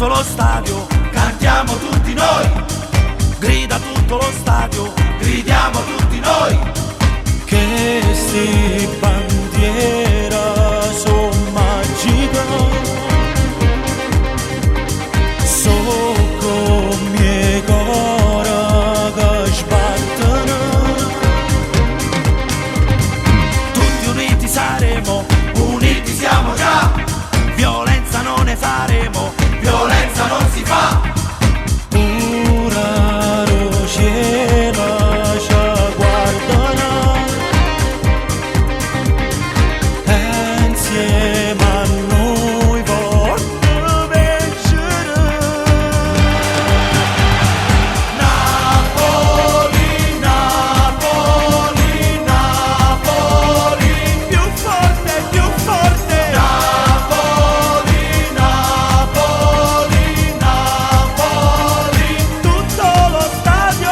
tutto lo stadio, cantiamo tutti noi, grida tutto lo stadio, gridiamo tutti noi, che sti bandiera son magica, so come cora che sbattono, tutti uniti saremo, uniti siamo già, violenza non ne faremo, violenza non si fa, pura rociela ci guardano, e insieme a noi vogliono vincere. Napoli, Napoli, Napoli, Più forte, più forte, Napoli, Napoli, Napoli, tutto lo stadio.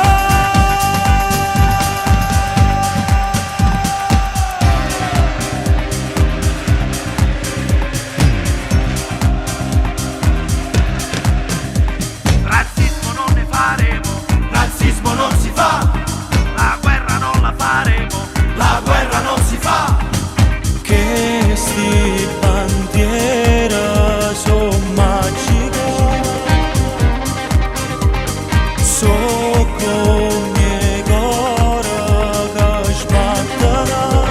Razzismo non ne faremo, razzismo non si fa, la guerra non la faremo, la guerra non si fa, che sti bandiera son magica, so come cora che sbatterà,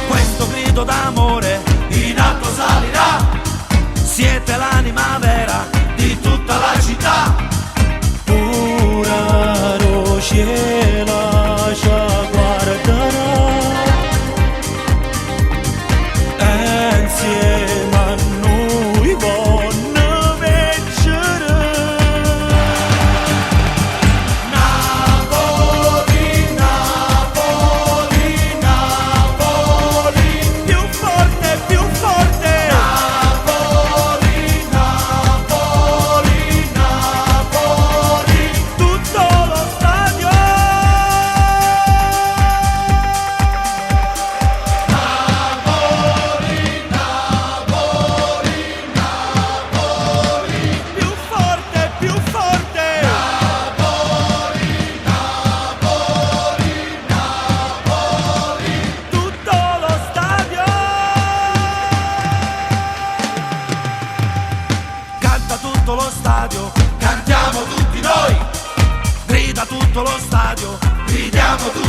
questo grido d'amore in alto salirà, siete l'anima vera, di tutta la città, pura rociela ci guarderà, e insieme a noi vogliono vincere. Napoli, Napoli, Napoli, Più forte, più forte, Napoli, Napoli, Napoli, tutto lo stadio. Più forte, più forte, tutto lo stadio. Canta tutto lo stadio, cantiamo tutti noi, grida tutto lo stadio, gridiamo tutti